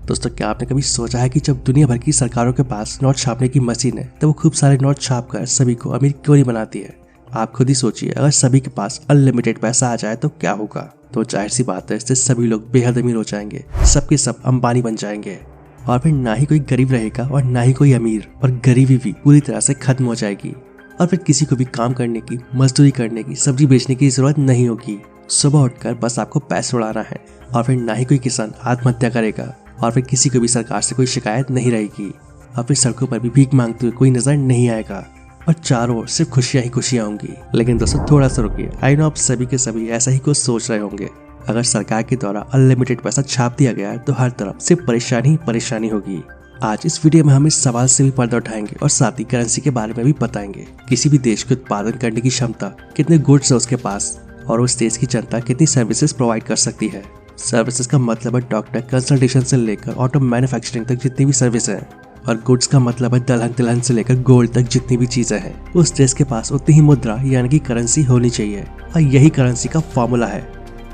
दोस्तों, क्या आपने कभी सोचा है कि जब दुनिया भर की सरकारों के पास नोट छापने की मशीन है तो वो खूब सारे नोट छाप कर सभी को अमीर क्यों नहीं बनाती है। आप खुद ही सोचिए, अगर सभी के पास अनलिमिटेड पैसा आ जाए तो क्या होगा। तो जाहिर सी बात है, इससे सभी लोग बेहद अमीर हो जाएंगे, सबके सब अंबानी बन जाएंगे और फिर ना ही कोई गरीब रहेगा और ना ही कोई अमीर, और गरीबी भी पूरी तरह से खत्म हो जाएगी। और फिर किसी को भी काम करने की, मजदूरी करने की, सब्जी बेचने की जरूरत नहीं होगी। सुबह उठकर बस आपको पैसे उड़ाना है और फिर ना ही कोई किसान आत्महत्या करेगा और फिर किसी को भी सरकार से कोई शिकायत नहीं रहेगी और फिर सड़कों पर भी भीख मांगते हुए कोई नजर नहीं आएगा और चारों ओर सिर्फ खुशियां ही खुशियां होंगी। लेकिन दोस्तों, थोड़ा सा रुकिए। आई नो आप सभी के सभी ऐसा ही कुछ सोच रहे होंगे। अगर सरकार के द्वारा अनलिमिटेड पैसा छाप दिया गया है तो हर तरफ सिर्फ परेशानी ही परेशानी होगी। आज इस वीडियो में हम इस सवाल से भी पर्दा उठाएंगे और साथ ही करेंसी के बारे में भी बताएंगे। किसी भी देश के उत्पादन करने की क्षमता, कितने गुड्स है उसके पास और उस देश की जनता कितनी सर्विसेज प्रोवाइड कर सकती है। सर्विसेज का मतलब है डॉक्टर कंसल्टेशन से लेकर ऑटो मैन्युफैक्चरिंग तक जितनी भी सर्विस है, और गुड्स का मतलब है दलहन तिलहन से लेकर गोल्ड तक जितनी भी चीजें हैं। उस देश के पास उतनी ही मुद्रा यानी कि करेंसी होनी चाहिए और यही करेंसी का फॉर्मूला है।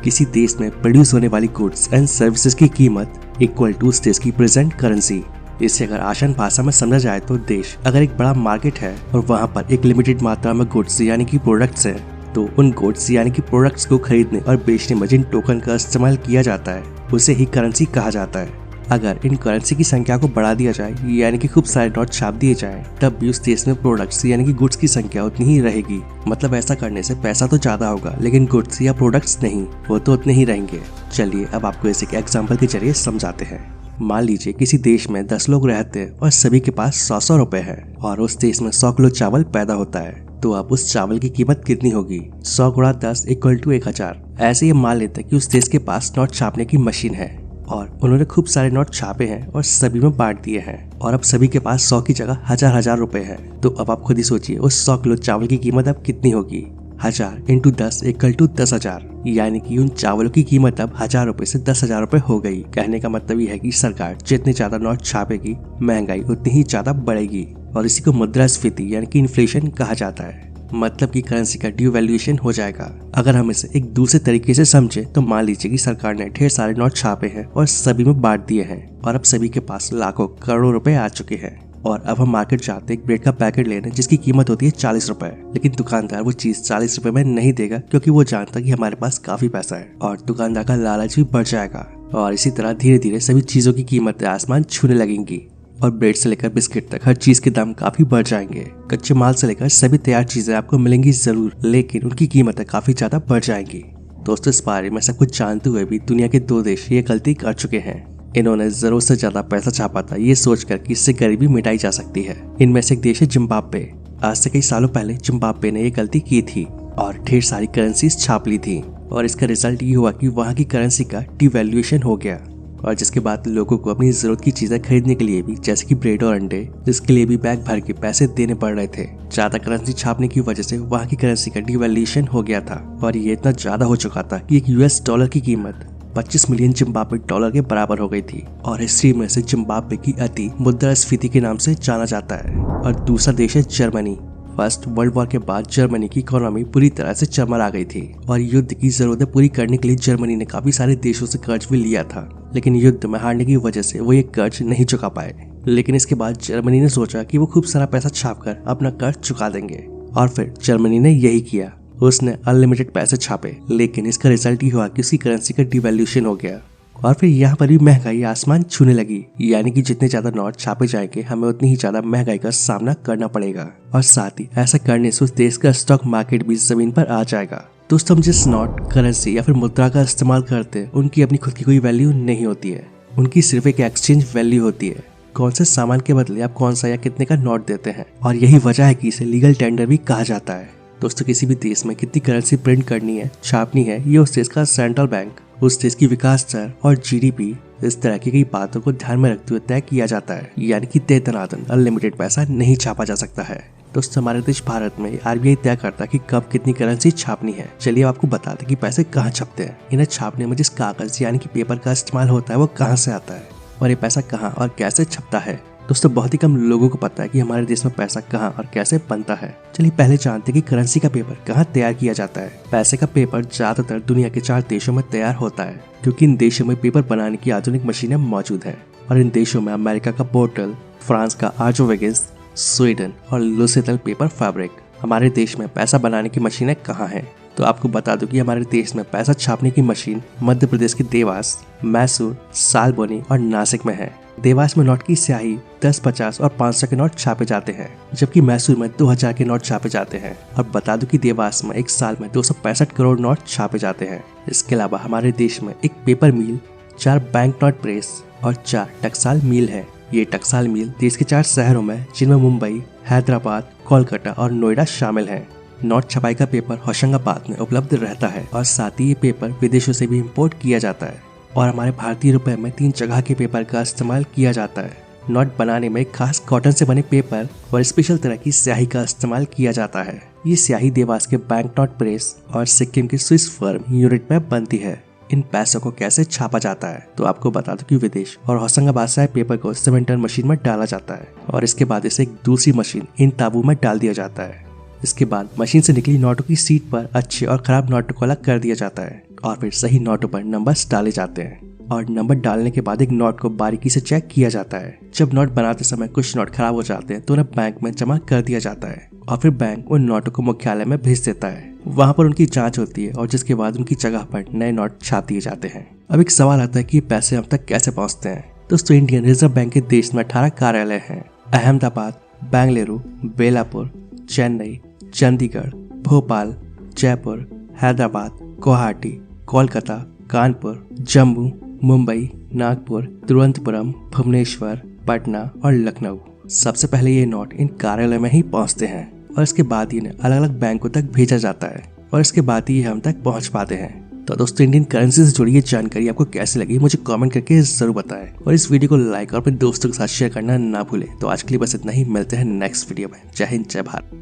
किसी देश में प्रोड्यूस होने वाली गुड्स एंड सर्विसेज की कीमत इक्वल टू उस देश की प्रेजेंट करेंसी। इसे अगर आसान भाषा में समझा जाए तो देश अगर एक बड़ा मार्केट है और वहाँ पर एक लिमिटेड मात्रा में गुड्स यानी कि प्रोडक्ट्स हैं, तो उन गुड्स यानी कि प्रोडक्ट्स को खरीदने और बेचने में जिन टोकन का इस्तेमाल किया जाता है उसे ही करेंसी कहा जाता है। अगर इन करेंसी की संख्या को बढ़ा दिया जाए यानी कि खूब सारे नोट छाप दिए जाएं, तब भी उस देश में प्रोडक्ट्स यानी कि गुड्स की संख्या उतनी ही रहेगी। मतलब ऐसा करने से पैसा तो ज्यादा होगा लेकिन गुड्स या प्रोडक्ट्स नहीं, वो तो उतने ही रहेंगे। चलिए अब आपको इसे एक एग्जाम्पल के जरिए समझाते हैं। मान लीजिए किसी देश में 10 लोग रहते हैं और सभी के पास 100 रुपए है और उस देश में 100 किलो चावल पैदा होता है। तो अब उस चावल की कीमत कितनी होगी? 100 गुणा 10 इक्वल टू 1000। ऐसे ही मान लेते हैं कि उस देश के पास नोट छापने की मशीन है और उन्होंने खूब सारे नोट छापे हैं और सभी में बांट दिए हैं और अब सभी के पास 100 की जगह हजार रुपए है। तो अब आप खुद ही सोचिए, उस 100 किलो चावल की कीमत अब कितनी होगी? 1000 इंटू 10 इक्वल टू 10,000, यानी कि उन चावलों की कीमत अब 1000 रुपए से 10,000 रुपए हो गई। कहने का मतलब यह है कि सरकार जितने ज्यादा नोट छापेगी, महंगाई उतनी ही ज्यादा बढ़ेगी और इसी को मुद्रास्फीति यानी कि इन्फ्लेशन कहा जाता है। मतलब कि करेंसी का डिवैल्यूएशन हो जाएगा। अगर हम इसे एक दूसरे तरीके से समझे तो मान लीजिए कि सरकार ने ढेर सारे नोट छापे हैं और सभी में बांट दिए हैं और अब सभी के पास लाखों करोड़ों रुपए आ चुके हैं और अब हम मार्केट जाते एक ब्रेड का पैकेट लेने जिसकी कीमत होती है 40 रुपए, लेकिन दुकानदार वो चीज 40 रुपए में नहीं देगा क्योंकि वो जानता कि हमारे पास काफी पैसा है और दुकानदार का लालच भी बढ़ जाएगा और इसी तरह धीरे धीरे सभी चीजों की कीमतें आसमान छूने लगेंगी और ब्रेड से लेकर बिस्किट तक हर चीज के दाम काफी बढ़ जाएंगे। कच्चे माल से लेकर सभी तैयार चीजें आपको मिलेंगी जरूर, लेकिन उनकी कीमतें काफी ज्यादा बढ़ जाएंगी। दोस्तों, इस बारे में सब कुछ जानते हुए भी दुनिया के 2 देश ये गलती कर चुके हैं। इन्होंने जरूरत से ज्यादा पैसा छापा था ये सोचकर कि इससे गरीबी मिटाई जा सकती है। इनमें से एक देश है जिम्बाब्वे। आज से कई सालों पहले जिम्बाब्वे ने ये गलती की थी और ढेर सारी करेंसीज छाप ली थी और इसका रिजल्ट ये हुआ कि वहाँ की करेंसी का डिवैल्यूएशन हो गया और जिसके बाद लोगों को अपनी जरूरत की चीजें खरीदने के लिए भी, जैसे कि ब्रेड और अंडे, जिसके लिए भी बैग भर के पैसे देने पड़ रहे थे। ज्यादा करेंसी छापने की वजह से वहाँ की करेंसी का डिवैल्यूएशन हो गया था और ये इतना ज्यादा हो चुका था कि एक US डॉलर की कीमत 25 मिलियन जिम्बाब्वे डॉलर के बराबर हो गई थी और हिस्ट्री में से जिम्बाब्वे की अति मुद्रास्फीति के नाम से जाना जाता है। और दूसरा देश है जर्मनी। फर्स्ट वर्ल्ड वॉर के बाद जर्मनी की इकोनॉमी पूरी तरह से चरमरा गई थी और युद्ध की जरूरतें पूरी करने के लिए जर्मनी ने काफी सारे देशों से कर्ज भी लिया था, लेकिन युद्ध में हारने की वजह से वो ये कर्ज नहीं चुका पाए। लेकिन इसके बाद जर्मनी ने सोचा कि वो खूब सारा पैसा छापकर अपना कर्ज चुका देंगे और फिर जर्मनी ने यही किया। उसने अनलिमिटेड पैसे छापे, लेकिन इसका रिजल्ट ये हुआ कि उसकी करेंसी का डिवैल्यूएशन हो गया और फिर यहाँ पर भी महंगाई आसमान छूने लगी। यानी कि जितने ज्यादा नोट छापे जाएंगे हमें उतनी ही ज्यादा महंगाई का सामना करना पड़ेगा और साथ ही ऐसा करने से उस देश का स्टॉक मार्केट भी जमीन पर आ जाएगा। दोस्तों, हम जिस नोट, करेंसी या फिर मुद्रा का इस्तेमाल करते हैं उनकी अपनी खुद की कोई वैल्यू नहीं होती है। उनकी सिर्फ एक एक्सचेंज वैल्यू होती है। कौन से सामान के बदले आप कौन सा या कितने का नोट देते हैं और यही वजह है कि इसे लीगल टेंडर भी कहा जाता है। दोस्तों, किसी भी देश में कितनी करेंसी प्रिंट करनी है, छापनी है, ये उस देश का सेंट्रल बैंक, उस देश की विकास दर और GDP, इस तरह की कई बातों को ध्यान में रखते हुए तय किया जाता है। यानी कि दे दनादन अनलिमिटेड पैसा नहीं छापा जा सकता है। दोस्तों, हमारे देश भारत में RBI तय करता है कि कब कितनी करेंसी छापनी है। चलिए आपको बताते कि पैसे कहाँ छपते हैं। इन्हें छापने में जिस कागज यानी कि पेपर का इस्तेमाल होता है वो कहाँ से आता है और ये पैसा कहाँ और कैसे छपता है। दोस्तों बहुत ही कम लोगों को पता है कि हमारे देश में पैसा कहाँ और कैसे बनता है। चलिए पहले जानते हैं कि करेंसी का पेपर कहाँ तैयार किया जाता है। पैसे का पेपर ज्यादातर दुनिया के 4 देशों में तैयार होता है, क्योंकि इन देशों में पेपर बनाने की आधुनिक मशीनें मौजूद है। और इन देशों में अमेरिका का बोटल, फ्रांस का आर्जोवेगिस, स्वीडन और लुसेटल पेपर फैब्रिक। हमारे देश में पैसा बनाने की मशीनें कहाँ हैं? तो आपको बता दूं कि हमारे देश में पैसा छापने की मशीन मध्य प्रदेश के देवास, मैसूर, सालबोनी और नासिक में है। देवास में नोट की स्याही 10, 50 और 500 के नोट छापे जाते हैं, जबकि मैसूर में 2000 के नोट छापे जाते हैं। और बता दूं कि देवास में एक साल में 265 करोड़ नोट छापे जाते हैं। इसके अलावा हमारे देश में एक पेपर मिल, 4 बैंक नोट प्रेस और 4 टकसाल मिल है। ये टकसाल मिल देश के 4 शहरों में, जिनमें मुंबई, हैदराबाद, कोलकाता और नोएडा शामिल हैं। नोट छपाई का पेपर होशंगाबाद में उपलब्ध रहता है और साथ ही ये पेपर विदेशों से भी इम्पोर्ट किया जाता है। और हमारे भारतीय रुपए में 3 जगह के पेपर का इस्तेमाल किया जाता है। नोट बनाने में खास कॉटन से बने पेपर और स्पेशल तरह की स्याही का इस्तेमाल किया जाता है। ये स्याही देवास के बैंक नोट प्रेस और सिक्किम के स्विस फर्म यूनिट में बनती है। इन पैसों को कैसे छापा जाता है? तो आपको बता दो कि विदेश और होशंगाबाद से आए पेपर को सीमेंटर मशीन में डाला जाता है और इसके बाद इसे एक दूसरी मशीन इन ताबू में डाल दिया जाता है। इसके बाद मशीन से निकली नोटों की सीट पर अच्छे और खराब नोटों को अलग कर दिया जाता है और फिर सही नोटों पर नंबर्स डाले जाते हैं। और नंबर डालने के बाद एक नोट को बारीकी से चेक किया जाता है। जब नोट बनाते समय कुछ नोट खराब हो जाते हैं तो उन्हें बैंक में जमा कर दिया जाता है और फिर बैंक उन नोटों को मुख्यालय में भेज देता है। वहाँ पर उनकी जांच होती है और जिसके बाद उनकी जगह पर नए नोट छाप दिए जाते हैं। अब एक सवाल आता है कि ये पैसे हम तक कैसे पहुँचते हैं। दोस्तों इंडियन रिजर्व बैंक के देश में 18 कार्यालय हैं। अहमदाबाद, बेंगलुरु, बेलापुर, चेन्नई, चंडीगढ़, भोपाल, जयपुर, हैदराबाद, गुवाहाटी, कोलकाता, कानपुर, जम्मू, मुंबई, नागपुर, तिरुवनंतपुरम, भुवनेश्वर, पटना और लखनऊ। सबसे पहले ये नोट इन कार्यालय में ही पहुंचते हैं और इसके बाद इन्हें अलग अलग बैंकों तक भेजा जाता है और इसके बाद ही हम तक पहुंच पाते हैं। तो दोस्तों इंडियन करेंसी से जुड़ी ये जानकारी आपको कैसी लगी मुझे कमेंट करके जरूर बताएं और इस वीडियो को लाइक और अपने दोस्तों के साथ शेयर करना ना भूलें। तो आज के लिए बस इतना ही, मिलते हैं नेक्स्ट वीडियो में। जय हिंद, जय भारत।